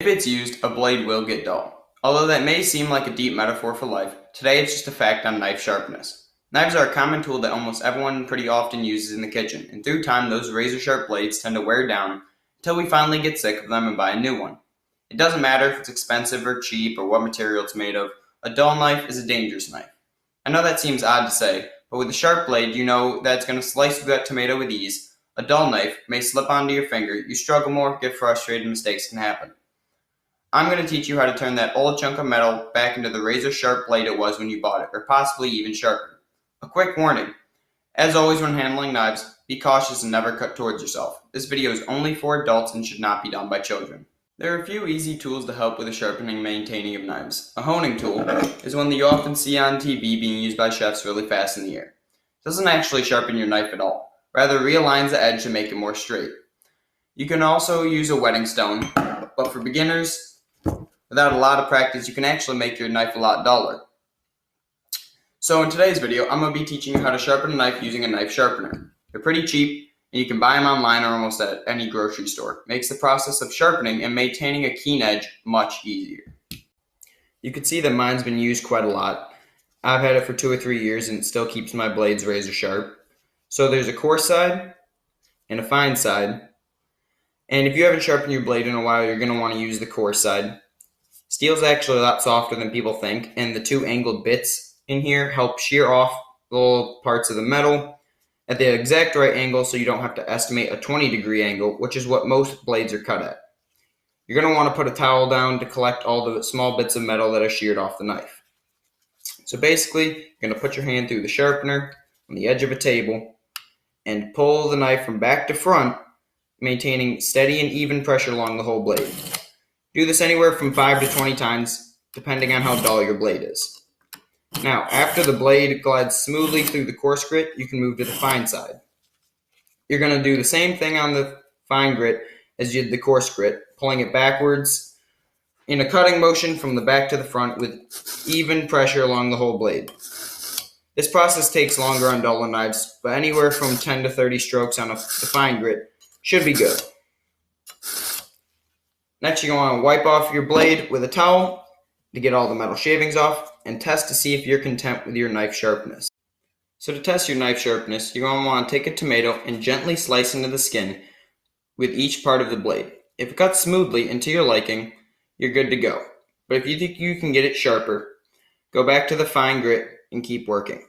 it's used, a blade will get dull. Although that may seem like a deep metaphor for life, today it's just a fact on knife sharpness. Knives are a common tool that almost everyone pretty often uses in the kitchen, and through time those razor-sharp blades tend to wear down until we finally get sick of them and buy a new one. It doesn't matter if it's expensive or cheap or what material it's made of, a dull knife is a dangerous knife. I know that seems odd to say, but with a sharp blade you know that it's going to slice through that tomato with ease. A dull knife may slip onto your finger, you struggle more, get frustrated, mistakes can happen. I'm going to teach you how to turn that old chunk of metal back into the razor-sharp blade it was when you bought it, or possibly even sharper. A quick warning. As always when handling knives, be cautious and never cut towards yourself. This video is only for adults and should not be done by children. There are a few easy tools to help with the sharpening and maintaining of knives. A honing tool is one that you often see on TV being used by chefs really fast in the air. It doesn't actually sharpen your knife at all, rather realigns the edge to make it more straight. You can also use a whetting stone, but for beginners, without a lot of practice, you can actually make your knife a lot duller. So in today's video, I'm going to be teaching you how to sharpen a knife using a knife sharpener. They're pretty cheap, and you can buy them online or almost at any grocery store. It makes the process of sharpening and maintaining a keen edge much easier. You can see that mine's been used quite a lot. I've had it for 2 or 3 years and it still keeps my blades razor sharp. So there's a coarse side and a fine side. And if you haven't sharpened your blade in a while, you're going to want to use the coarse side. Steel's actually a lot softer than people think, and the 2 angled bits in here help shear off the little parts of the metal at the exact right angle so you don't have to estimate a 20-degree angle, which is what most blades are cut at. You're going to want to put a towel down to collect all the small bits of metal that are sheared off the knife. So basically, you're going to put your hand through the sharpener on the edge of a table and pull the knife from back to front, maintaining steady and even pressure along the whole blade. Do this anywhere from 5 to 20 times, depending on how dull your blade is. Now, after the blade glides smoothly through the coarse grit, you can move to the fine side. You're going to do the same thing on the fine grit as you did the coarse grit, pulling it backwards in a cutting motion from the back to the front with even pressure along the whole blade. This process takes longer on duller knives, but anywhere from 10 to 30 strokes on the fine grit should be good. Next, you're going to wipe off your blade with a towel to get all the metal shavings off and test to see if you're content with your knife sharpness. So to test your knife sharpness, you're going to want to take a tomato and gently slice into the skin with each part of the blade. If it cuts smoothly and to your liking, you're good to go. But if you think you can get it sharper, go back to the fine grit and keep working.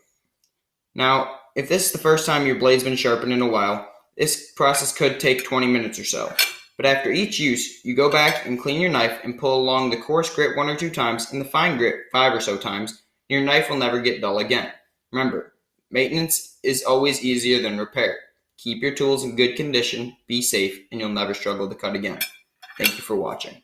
Now, if this is the first time your blade's been sharpened in a while, this process could take 20 minutes or so. But after each use, you go back and clean your knife and pull along the coarse grit 1 or 2 times and the fine grit 5 or so times, and your knife will never get dull again. Remember, maintenance is always easier than repair. Keep your tools in good condition, be safe, and you'll never struggle to cut again. Thank you for watching.